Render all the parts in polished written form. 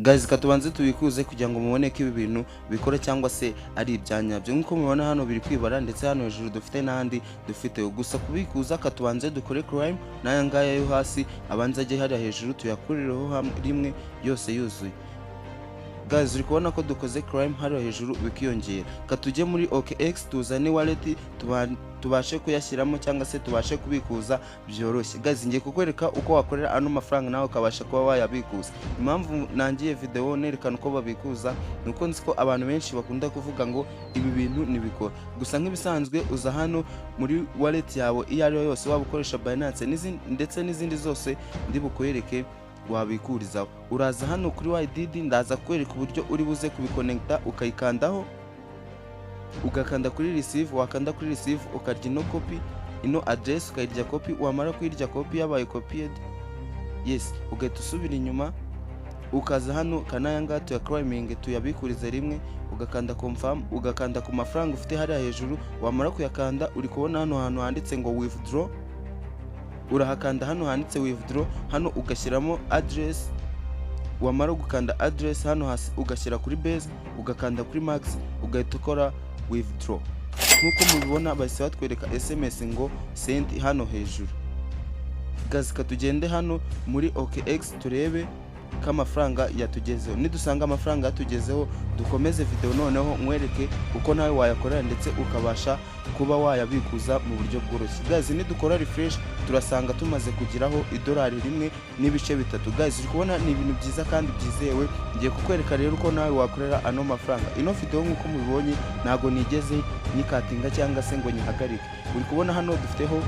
Guys, katubanze tubikuze kugira ngo mubone ko ibi bintu bikora cyangwa se ari ibyanyabyo. Nkuko mubona hano biri kwibara, ndetse hano hejuru dufite n'ahandi dufite. Gusa kubikuza katubanze dukore crime n'aya ngaya yo hasi abanza ajye hariya hejuru tuyakurireho rimwe yose yuzuye. Guys, uri kubona ko dukoze crime hariya hejuru bikiyongera. Katujye muri OKX tuzane wallet tubashe kuyashyiramo cyangwa se tubashe kubikuza byoroshye. Guys, ngiye kukwereka uko wakorera ano mafaranga nawe ukabasha kuba wayabikuza. Impamvu nangiye video nerekana uko babikuza nuko nzi ko abantu benshi bakunda kuvuga ngo ibi bintu nibikora. Gusa nk'ibisanzwe uza hano muri wallet yawe iyo ari yo yose, waba ukoresha Binance ndetse n'izindi zose ndi bukwereke wabikurizaho. Uraza hano kuri YDD, ndaza kwereka uburyo uri buze kubiconnecta, ukayikandaho ugakanda kuri receive, wakanda kuri receive ukarya ino copy, ino address ukayirya copy. Wamara kuyirya copy yabaye copied, yes, ugahita usubira inyuma ukaza hano kanayanga tuyacriming tuyabikuriza rimwe, ugakanda confirm, ugakanda ku mafaranga ufite hariya hejuru. Wamara kuyakanda uri kubona hano hantu handitse ngo withdraw, urahakanda hano handitse withdraw, hano ugashyiramo address. Wamara gukanda address hano hasi ugashyira kuri base, ugakanda kuri max, ugahita ukora withdraw. Nkuko mubibona bahise batwereka SMS ngo send hano hejuru. Guys, katugende hano muri OKX turebe ko amafaranga yatugezeho. Nidusanga amafaranga yatugezeho dukomeze video noneho nkwereke uko nawe wayakorera ndetse ukabasha kuba wayabikuza mu buryo bworoshye. Guys, nidukora refresh turasanga tumaze kugiraho $1.3. Guys, uri kubona ni ibintu byiza kandi byizewe. Ngiye kukwereka rero uko nawe wakorera ano mafaranga. Ino video nkuko mubibonye ntago nigeze nyikatinga cyangwa se ngo nyihagarike. Uri kubona hano dufiteho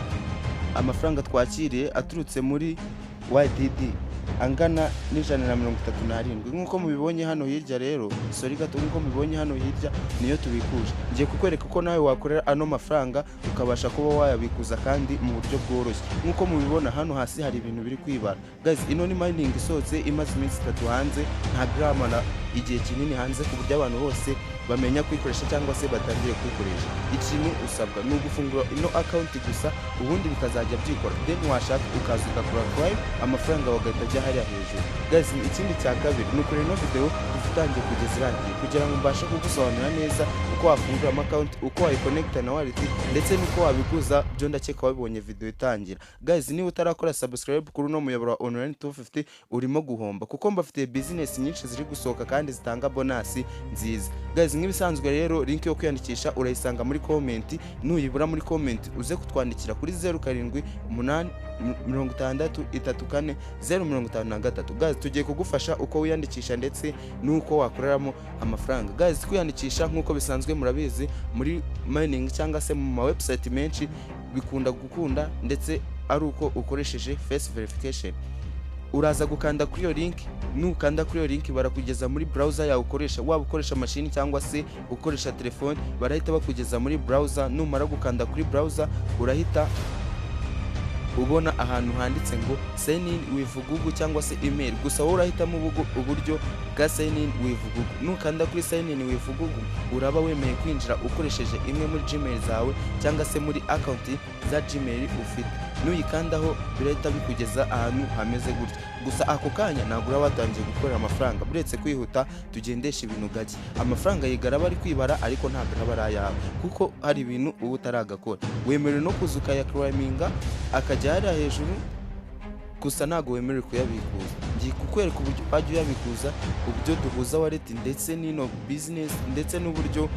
amafaranga twakiriye aturutse muri YDD angana n'137. Nkuko mubibonye hano hirya rero, sorry gato, nkuko mubibonye hano hirya niyo tubikuje. Ngiye kukwereka uko nawe wakorera ano mafaranga ukabasha kuba wayabikuza kandi mu buryo bworoshye. Nkuko mubibona hano hasi hari ibintu biri kwibara. Guys, ino ni mining isohotse imaze iminsi 3 hanze, nta gramana igihe kinini hanze ku buryo abantu bose bamenya kwikoresha cyangwa se batangiye kwikoresha. Ikintu usabwa ni ugufungura ino account gusa, ubundi bikazajya byikora, then washaka ukaza ugakora crime amafaranga wagahita ajya hariya hejuru. Guys, ikindi cya kabiri ni ukureba ino video utangiye kugeza irangiye kugira ngo mbashe kugusobanurira neza uko wafungura account, uko wayiconnecta na wallet ndetse n'uko wabikuza. Byo ndakeka wabibonye video itangira. Guys, niba utarakora subscribe kuri uno muyoboro wa online 250 urimo guhomba, kuko mbafite business nyinshi ziri gusohoka kandi zitanga bonus nziza. Guys, nk'ibisanzwe rero link yo kwiyandikisha urayisanga muri comment, nuyibura muri comment uze kutwandikira kuri 0788634053. Guys, tugiye kugufasha uko wiyandikisha ndetse nuko wakoreramo amafaranga. Guys, kwiyandikisha nkuko bisanzwe murabizi muri mining cyangwa se mu ma website menshi bikunda gukunda, ndetse ari uko ukoresheje face verification. Uraza gukanda kuri iyo link, nukanda kuri iyo link barakugeza muri browser yawe ukoresha, waba ukoresha machine cyangwa se ukoresha telefone, barahita bakugeza muri browser. Numara gukanda kuri browser urahita ubona ahantu handitse ngo sign in with Google cyangwa se email. Gusa wowe urahitamo uburyo bwa sign in with Google. Nukanda kuri sign in with Google uraba wemeye kwinjira ukoresheje imwe muri Gmail zawe cyangwa se muri account za Gmail ufite. Nuyikandaho birahita bikugeza ahantu hameze gutya. Gusa ako kanya ntabwo uraba watangiye gukorera amafaranga, buretse kwihuta tugendesha ibintu gake. Amafaranga yigara bari kwibara ariko ntabwo aba ayawe, kuko hari ibintu ubu utaragakora. Wemerewe no kuzuka ya climbinga akajya hariya hejuru, gusa ntabwo wemerewe kuyabikuza. Ngiye kukwereka uburyo wajya uyabikuza, uburyo duhuza wallet ndetse n'ino business ndetse n'uburyo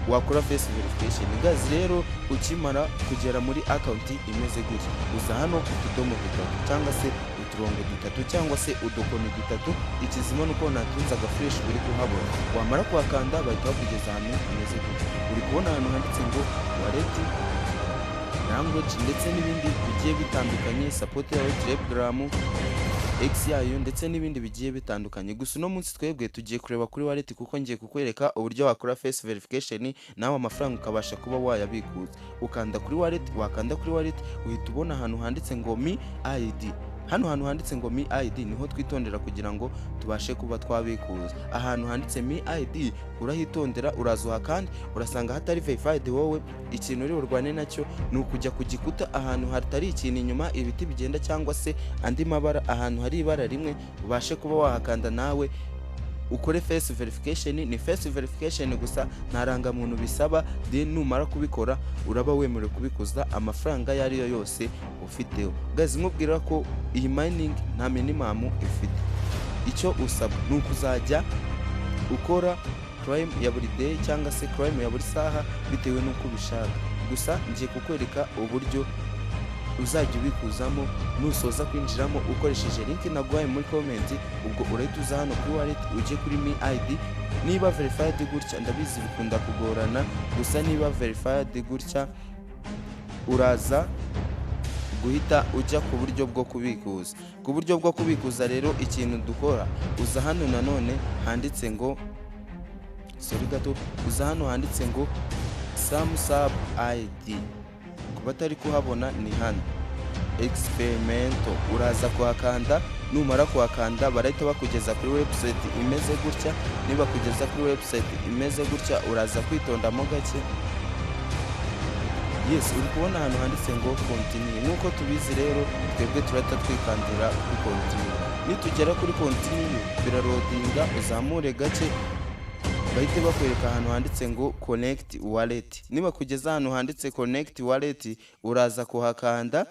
wakora face verification. Guys, rero ukimara kugera muri account imeze gutya, uza hano utudomo dutatu cyangwa se uturongo dutatu cyangwa se udukoni dutatu. Ikizima nuko natunza agafresh uri kuhabona. Wamara kuhakanda bahita bakugeza ahantu imeze gutya. Uri kubona ahantu handitse ngo wallet, language ndetse n'ibindi bigiye bitandukanye, support ya Telegram, X yayo ndetse n'ibindi bigiye bitandukanye. Gusa no munsi twebwe tugiye kureba kuri wallet, kuko ngiye kukwereka uburyo wakora face verification nawe amafaranga ukabasha kuba wayabikuza. Ukanda kuri wallet, wakanda kuri wallet uhita ubona ahantu handitse ngo me ID. Hano hantu handitse ngo me ID niho twitondera kugira ngo tubashe kuba twabikuza. Ahantu handitse me ID urahitondera, urazuha kandi urasanga hatari verified. Wowe ikintu uri burwane nacyo ni ukujya ku gikuta ahantu hatari ikintu inyuma ibiti bigenda cyangwa se andi mabara, ahantu hari ibara rimwe ubashe kuba wahakanda nawe ukore face verification. Ni face verification gusa, nta rangamuntu bisaba. Then numara kubikora uraba wemerewe kubikuza amafaranga ayo ariyo yose ufiteho. Guys, nkubwira ko iyi mining nta minimum ifite. Icyo usaba ni ukuzajya ukora crime ya buri day cyangwa se crime ya buri saha bitewe n'uko ubishaka. Gusa ngiye kukwereka uburyo uzajya ubikuzamo nusoza kwinjiramo ukoresheje link naguhaye muri comment. Ubwo urahita uza hano kuri wallet ujye kuri mi ID. Niba verified gutya, ndabizi bikunda kugorana, gusa niba verified gutya uraza guhita ujya ku buryo bwo kubikuza. Ku buryo bwo kubikuza rero ikintu dukora, uza hano nanone handitse ngo uza hano handitse ngo some sub ID. Kubatari kuhabona ni hano experimento, uraza kuhakanda. Numara kuhakanda barahita bakugeza kuri website imeze gutya. Niba kugeza kuri website imeze gutya uraza kwitondamo gake. Yes, uri kubona ahantu handitse ngo continue. Nuko tubizi rero twebwe turahita twikandira kuri continue. Nitugera kuri continue birarodinga, uzamure gake bahite bakwereka ahantu handitse ngo connect wallet. Niba kugeza ahantu handitse connect wallet uraza kuhakanda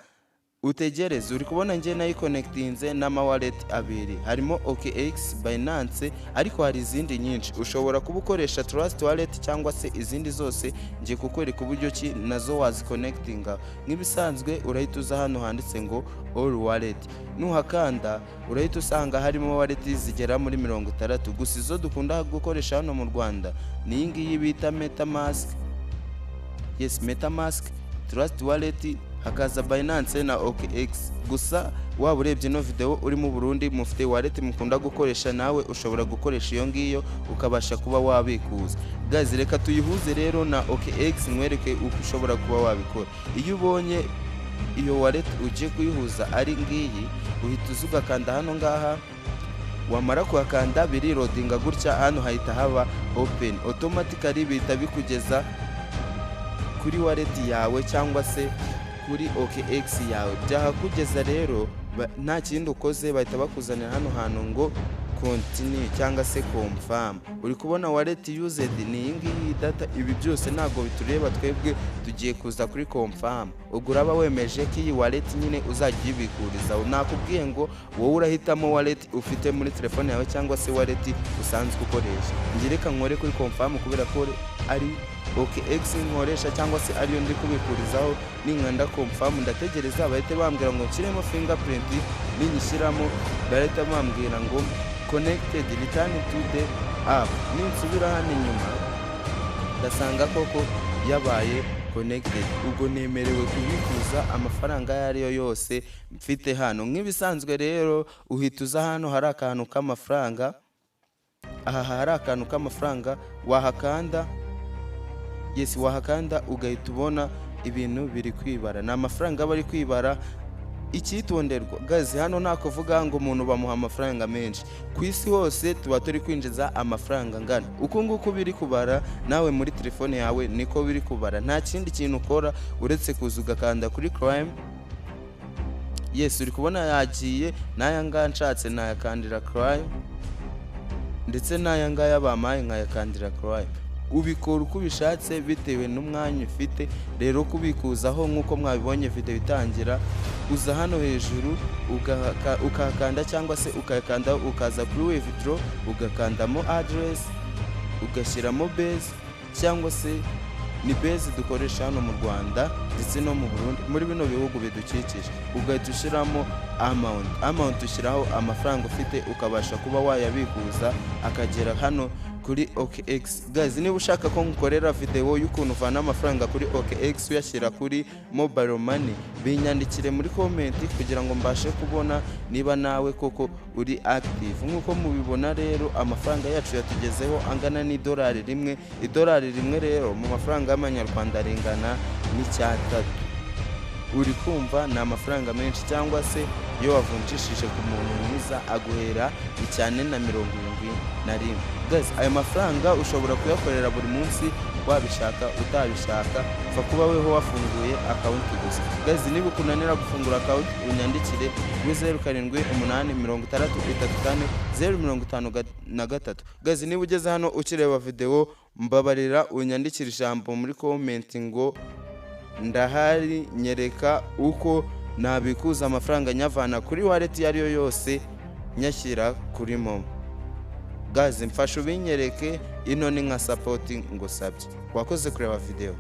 utegereze. Uri kubona ngiye nayi connectinze n'ama wallet abiri, harimo OKX, Binance, ariko hari izindi nyinshi. Ushobora kuba ukoresha Trust Wallet cyangwa se izindi zose. Ngiye kukwereka uburyo ki nazo wazi connectinga. Nk'ibisanzwe urahita uza hano handitse ngo all wallet. Nuhakanda urahita usanga harimo wallet zigera muri 60. Gusa izo dukunda gukoresha hano mu Rwanda ni iyi ngiyi bita MetaMask. Yes, MetaMask, Trust Wallet, hakaza Binance na OKX. Gusa waba urebye no video uri mu Burundi mufite wallet mukunda gukoresha, nawe ushobora gukoresha iyo ngiyo ukabasha kuba wabikuza. Guys, reka tuyihuze rero na OKX mwereke uko ushobora kuba wabikora. Iyo ubonye iyo wallet ugiye kuyihuza ari ngiyi, uhita uzugakanda hano ngaha. Wamara kuhakanda birirodinga gutya, hano hahita haba open. Automatically bihita bikugeza kuri wallet yawe cyangwa se kuri OKX yawe. Byahakugeza rero nta kindi ukoze, bahita bakuzanira hano hantu ngo continue cyangwa se confirm. Uri kubona wallet used ni iyi ngiyi data. Ibi byose ntago bitureba, twebwe tugiye kuza kuri confirm. Ubwo uraba wemeje ko iyi wallet nyine uzajya uyibikuriza. Nakubwiye ngo wowe urahitamo wallet ufite muri telefone yawe cyangwa se wallet usanzwe ukoresha. Ngireka nkore kuri confirm kubera ko ari OKX nkoresha cyangwa se ariyo ndi kubikurizaho. Ninkanda confirm ndategereza bahite bambwira ngo nshyiremo fingerprint. Ninyishyiramo bahita bambwira ngo connected, return to the app. Ninsubira hano inyuma ndasanga koko yabaye connected. Ubwo nemerewe kubikuza amafaranga ayo ariyo yose mfite hano. Nk'ibisanzwe rero uhita uza hano hari akantu k'amafaranga. Aha hari akantu k'amafaranga wahakanda. Yes, wahakanda ugahita ubona ibintu biri kwibara. Ni amafaranga bari kwibara. Icyitonderwa guys, hano nta kuvuga ngo umuntu bamuha amafaranga menshi. Ku isi hose tuba turi kwinjiza amafaranga ngana uko nguko biri kubara. Nawe muri telefone yawe niko biri kubara. Nta kindi kintu ukora uretse kuza ugakanda kuri crime. Yes, uri kubona yagiye. Naya ngaya nshatse nayakandira crime, ndetse naya ngaya bamaye nkayakandira crime. Ubikora uko ubishatse bitewe n'umwanya ufite. Rero kubikuzaho nk'uko mwabibonye video itangira, uza hano hejuru ukahakanda cyangwa se ukakanda ukaza kuri withdraw, ugakandamo address, ugashyiramo base cyangwa se ni base dukoresha hano mu Rwanda ndetse no mu Burundi, muri bino bihugu bidukikije. Ugahita ushyiramo amount ushyiraho amafaranga ufite, ukabasha kuba wayabikuza akagera hano kuri OKX. Guys, niba ushaka ko nkorera video y'ukuntu uvana amafaranga kuri OKX uyashyira kuri mobile money, binyandikire muri comment kugira ngo mbashe kubona niba nawe koko uri active. Nk'uko mubibona rero amafaranga yacu yatugezeho angana n'idolari rimwe. Idolari rimwe rero mu mafaranga y'amanyarwanda arengana n'icyatatu. Uri kumva ni amafaranga menshi, cyangwa se iyo wavunjishije ku muntu mwiza aguhera 471. Guys, ayo mafaranga ushobora kuyakorera buri munsi wabishaka utabishaka, upfa kuba weho wafunguye account gusa. Guys, niba ukunanira gufungura account unyandikire kuri 0788335053. Guys, niba ugeze hano ukireba video mbabarira unyandikire ijambo muri comment ngo ndahari, nyereka uko nabikuza amafaranga nyavana kuri wallet yariyo yose nyashyira kuri momo. Guys, mfasha ubinyereke, ino ni nka support ngusabye. Wakoze kureba video.